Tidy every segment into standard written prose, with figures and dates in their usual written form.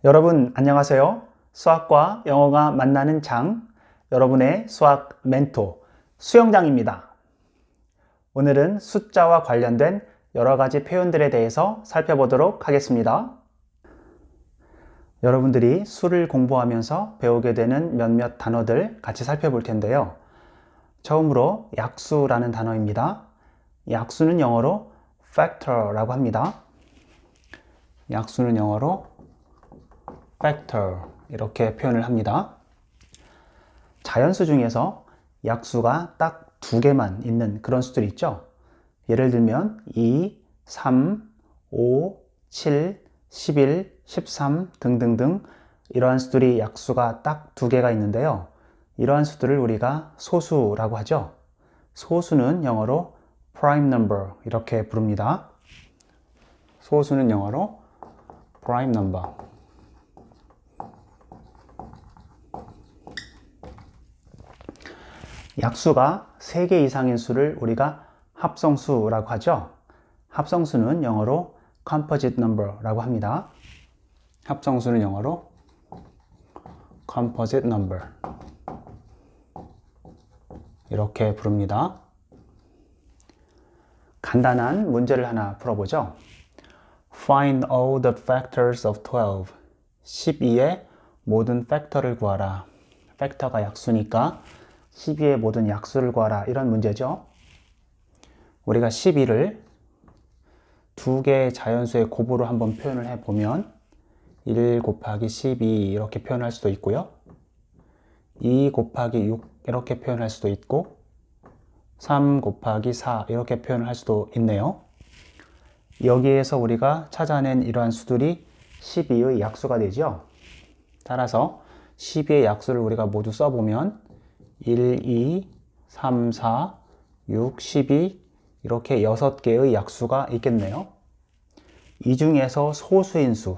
여러분 안녕하세요. 수학과 영어가 만나는 장, 여러분의 수학 멘토 수영장입니다. 오늘은 숫자와 관련된 여러 가지 표현들에 대해서 살펴보도록 하겠습니다. 여러분들이 수를 공부하면서 배우게 되는 몇몇 단어들 같이 살펴볼 텐데요. 처음으로 약수라는 단어입니다. 약수는 영어로 factor라고 합니다. 약수는 영어로 factor 이렇게 표현을 합니다. 자연수 중에서 약수가 딱 두 개만 있는 그런 수들이 있죠. 예를 들면 2, 3, 5, 7, 11, 13 등등등 이러한 수들이 약수가 딱 두 개가 있는데요. 이러한 수들을 우리가 소수라고 하죠. 소수는 영어로 prime number 이렇게 부릅니다. 소수는 영어로 prime number. 약수가 3개 이상인 수를 우리가 합성수라고 하죠. 합성수는 영어로 composite number라고 합니다. 합성수는 영어로 composite number 이렇게 부릅니다. 간단한 문제를 하나 풀어보죠. Find all the factors of 12. 12의 모든 팩터를 구하라. 팩터가 약수니까 12의 모든 약수를 구하라. 이런 문제죠. 우리가 12를 두 개의 자연수의 곱으로 한번 표현을 해보면 1 곱하기 12 이렇게 표현할 수도 있고요. 2 곱하기 6 이렇게 표현할 수도 있고 3 곱하기 4 이렇게 표현을 할 수도 있네요. 여기에서 우리가 찾아낸 이러한 수들이 12의 약수가 되죠. 따라서 12의 약수를 우리가 모두 써보면 1, 2, 3, 4, 6, 12 이렇게 6개의 약수가 있겠네요. 이 중에서 소수인 수,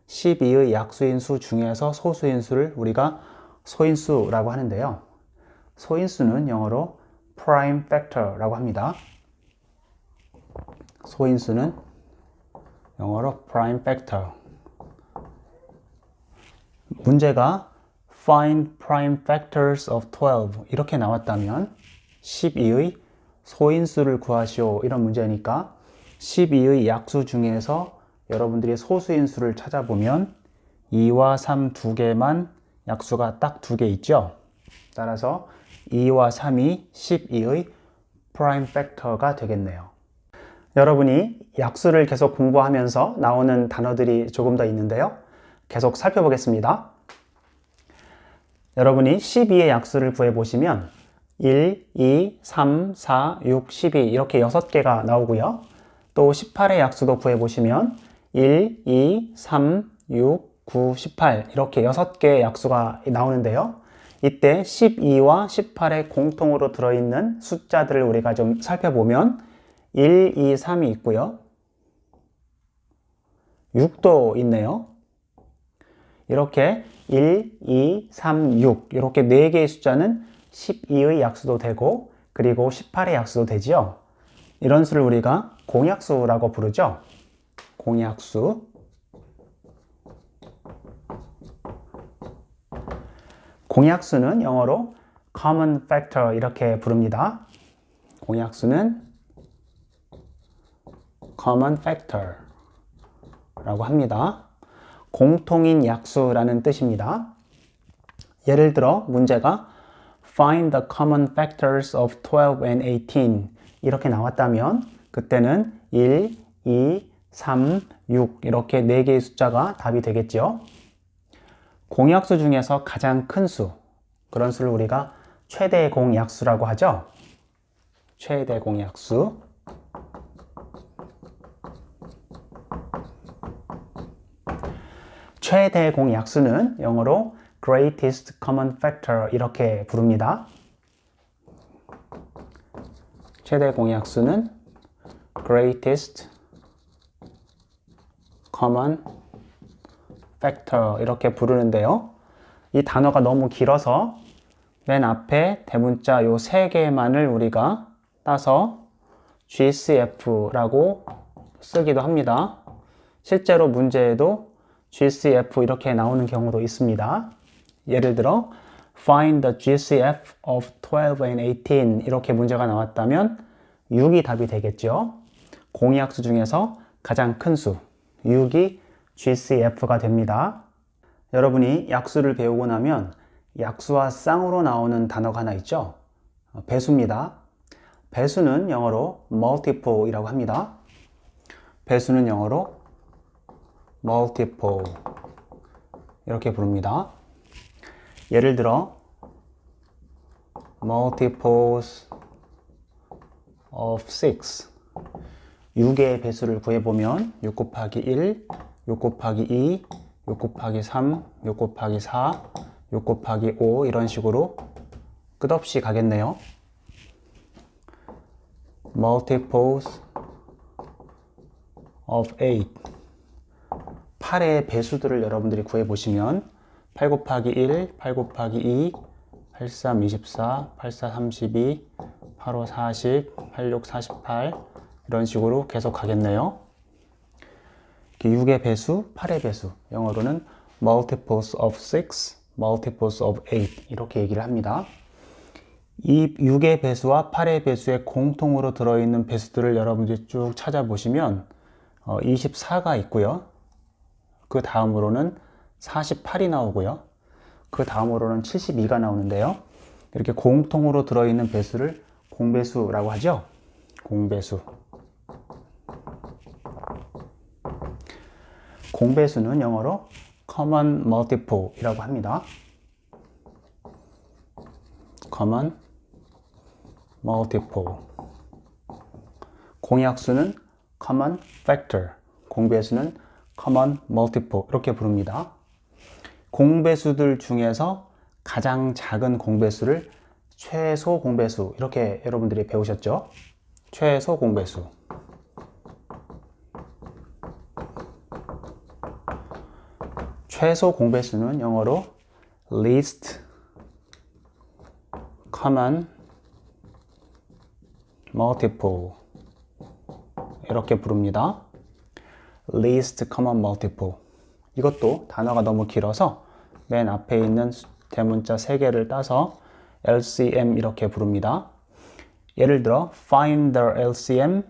12의 약수인 수 중에서 소수인 수를 우리가 소인수라고 하는데요. 소인수는 영어로 prime factor라고 합니다. 소인수는 영어로 prime factor. 문제가 Find prime factors of 12 이렇게 나왔다면 12의 소인수를 구하시오 이런 문제니까 12의 약수 중에서 여러분들이 소수인 수를 찾아보면 2와 3 두 개만 약수가 딱 두 개 있죠. 따라서 2와 3이 12의 prime factor가 되겠네요. 여러분이 약수를 계속 공부하면서 나오는 단어들이 조금 더 있는데요. 계속 살펴보겠습니다. 여러분이 12의 약수를 구해보시면 1, 2, 3, 4, 6, 12 이렇게 6개가 나오고요. 또 18의 약수도 구해보시면 1, 2, 3, 6, 9, 18 이렇게 6개의 약수가 나오는데요. 이때 12와 18에 공통으로 들어있는 숫자들을 우리가 좀 살펴보면 1, 2, 3이 있고요. 6도 있네요. 이렇게 1, 2, 3, 6 이렇게 4개의 숫자는 12의 약수도 되고 그리고 18의 약수도 되지요. 이런 수를 우리가 공약수라고 부르죠. 공약수. 공약수는 영어로 common factor 이렇게 부릅니다. 공약수는 common factor 라고 합니다. 공통인 약수라는 뜻입니다. 예를 들어 문제가 Find the common factors of 12 and 18 이렇게 나왔다면 그때는 1, 2, 3, 6 이렇게 4개의 숫자가 답이 되겠죠. 공약수 중에서 가장 큰 수, 그런 수를 우리가 최대 공약수라고 하죠. 최대 공약수. 최대 공약수는 영어로 greatest common factor 이렇게 부릅니다. 최대 공약수는 greatest common factor 이렇게 부르는데요. 이 단어가 너무 길어서 맨 앞에 대문자 요 3개만을 우리가 따서 GCF라고 쓰기도 합니다. 실제로 문제에도 GCF 이렇게 나오는 경우도 있습니다. 예를 들어 Find the GCF of 12 and 18 이렇게 문제가 나왔다면 6이 답이 되겠죠. 공약수 중에서 가장 큰 수 6이 GCF가 됩니다. 여러분이 약수를 배우고 나면 약수와 쌍으로 나오는 단어가 하나 있죠. 배수입니다. 배수는 영어로 multiple이라고 합니다. 배수는 영어로 multiple 이렇게 부릅니다. 예를 들어 multiples of 6 6의 배수를 구해보면 6 곱하기 1, 6 곱하기 2, 6 곱하기 3, 6 곱하기 4, 6 곱하기 5 이런 식으로 끝없이 가겠네요. multiples of 8의 배수들을 여러분들이 구해보시면 8 곱하기 1, 8 곱하기 2, 8, 3, 24, 8, 4, 32, 8, 5, 40, 8, 6, 48 이런 식으로 계속 가겠네요. 6의 배수, 8의 배수 영어로는 multiples of 6, multiples of 8 이렇게 얘기를 합니다. 이 6의 배수와 8의 배수에 공통으로 들어있는 배수들을 여러분들이 쭉 찾아보시면 24가 있고요. 그 다음으로는 48이 나오고요. 그 다음으로는 72가 나오는데요. 이렇게 공통으로 들어있는 배수를 공배수라고 하죠. 공배수. 공배수는 영어로 common multiple 이라고 합니다. common multiple. 공약수는 common factor. 공배수는 common multiple 이렇게 부릅니다. 공배수들 중에서 가장 작은 공배수를 최소 공배수 이렇게 여러분들이 배우셨죠? 최소 공배수. 최소 공배수는 영어로 least common multiple 이렇게 부릅니다. least common multiple. 이것도 단어가 너무 길어서 맨 앞에 있는 대문자 3개를 따서 LCM 이렇게 부릅니다. 예를 들어 find the LCM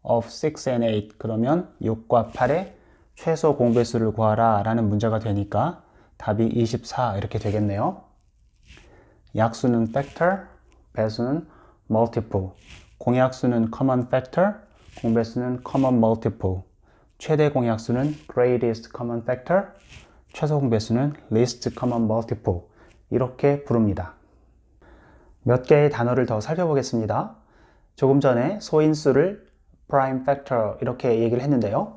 of 6 and 8 그러면 6과 8의 최소 공배수를 구하라 라는 문제가 되니까 답이 24 이렇게 되겠네요. 약수는 factor, 배수는 multiple, 공약수는 common factor, 공배수는 common multiple, 최대 공약수는 greatest common factor, 최소 공배수는 least common multiple 이렇게 부릅니다. 몇 개의 단어를 더 살펴보겠습니다. 조금 전에 소인수를 prime factor 이렇게 얘기를 했는데요.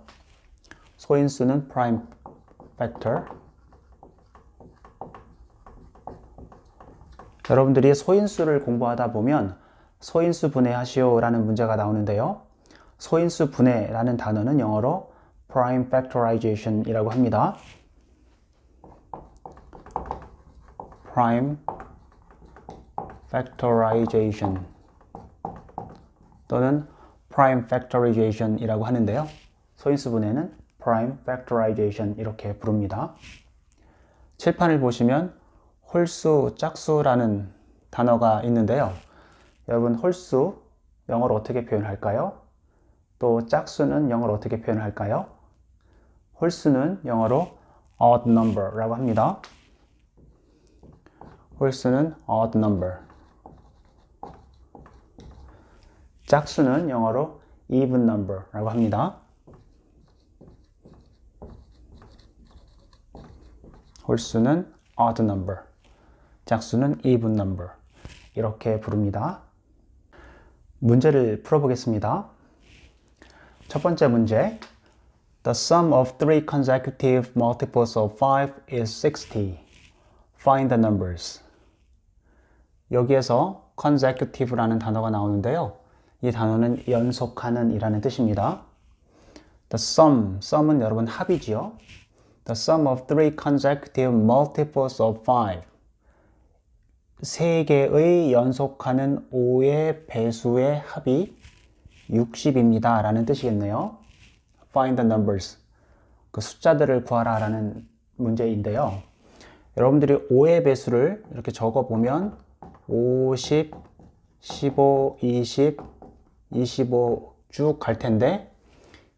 소인수는 prime factor. 여러분들이 소인수를 공부하다 보면 소인수 분해하시오 라는 문제가 나오는데요. 소인수 분해라는 단어는 영어로 prime factorization 이라고 합니다. prime factorization 또는 prime factorization 이라고 하는데요. 소인수 분해는 prime factorization 이렇게 부릅니다. 칠판을 보시면 홀수, 짝수라는 단어가 있는데요. 여러분 홀수 영어로 어떻게 표현할까요? 또 짝수는 영어로 어떻게 표현할까요? 홀수는 영어로 odd number라고 합니다. 홀수는 odd number. 짝수는 영어로 even number라고 합니다. 홀수는 odd number, 짝수는 even number 이렇게 부릅니다. 문제를 풀어보겠습니다. 첫 번째 문제 The sum of three consecutive multiples of 5 is 60. Find the numbers. 여기에서 consecutive라는 단어가 나오는데요. 이 단어는 연속하는 이라는 뜻입니다. The sum은 여러분 합이지요. The sum of three consecutive multiples of 5. 세 개의 연속하는 5의 배수의 합이 60입니다. 라는 뜻이겠네요. Find the numbers. 그 숫자들을 구하라 라는 문제인데요. 여러분들이 5의 배수를 이렇게 적어 보면 50, 15, 20, 25 쭉 갈 텐데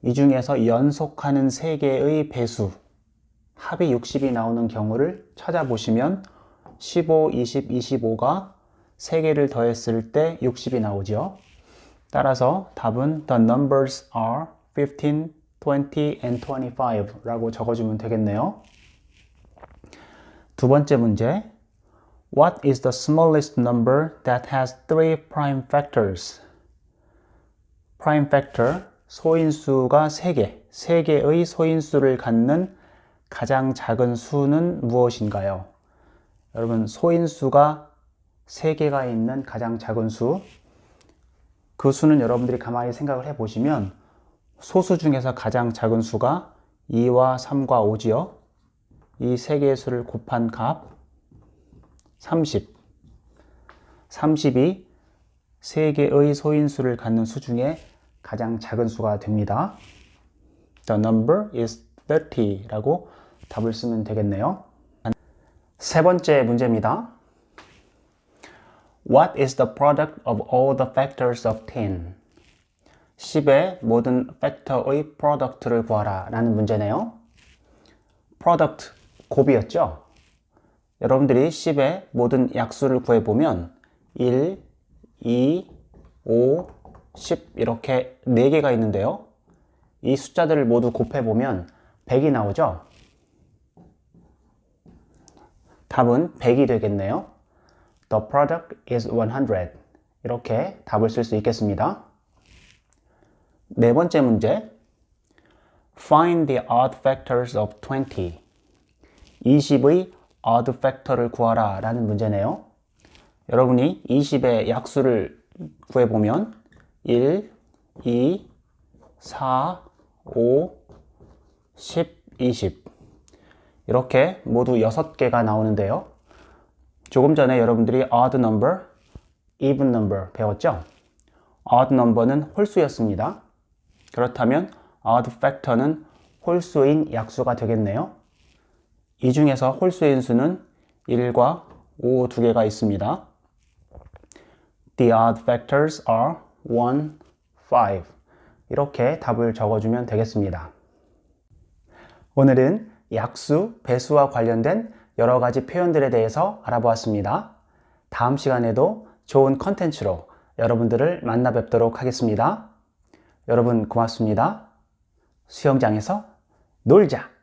이 중에서 연속하는 3개의 배수 합이 60이 나오는 경우를 찾아보시면 15, 20, 25가 3개를 더했을 때 60이 나오죠. 따라서 답은 The numbers are 15, 20, and 25 라고 적어주면 되겠네요. 두 번째 문제. What is the smallest number that has 3 prime factors? prime factor, 소인수가 3개, 3개의 소인수를 갖는 가장 작은 수는 무엇인가요? 여러분, 소인수가 3개가 있는 가장 작은 수, 그 수는 여러분들이 가만히 생각을 해보시면 소수 중에서 가장 작은 수가 2와 3과 5지요. 이 3개의 수를 곱한 값 30. 30이 3개의 소인수를 갖는 수 중에 가장 작은 수가 됩니다. The number is 30 라고 답을 쓰면 되겠네요. 세 번째 문제입니다. What is the product of all the factors of 10? 10의 모든 팩터의 프로덕트를 구하라 라는 문제네요. 프로덕트, 곱이었죠? 여러분들이 10의 모든 약수를 구해보면 1, 2, 5, 10 이렇게 4개가 있는데요. 이 숫자들을 모두 곱해보면 100이 나오죠? 답은 100이 되겠네요. The product is 100. 이렇게 답을 쓸 수 있겠습니다. 네 번째 문제. Find the odd factors of 20. 20의 odd factor를 구하라 라는 문제네요. 여러분이 20의 약수를 구해보면 1, 2, 4, 5, 10, 20 이렇게 모두 6개가 나오는데요. 조금 전에 여러분들이 odd number, even number 배웠죠? odd number는 홀수였습니다. 그렇다면 odd factor는 홀수인 약수가 되겠네요. 이 중에서 홀수인 수는 1과 5 두 개가 있습니다. The odd factors are 1, 5. 이렇게 답을 적어주면 되겠습니다. 오늘은 약수, 배수와 관련된 여러 가지 표현들에 대해서 알아보았습니다. 다음 시간에도 좋은 컨텐츠로 여러분들을 만나 뵙도록 하겠습니다. 여러분 고맙습니다. 수영장에서 놀자!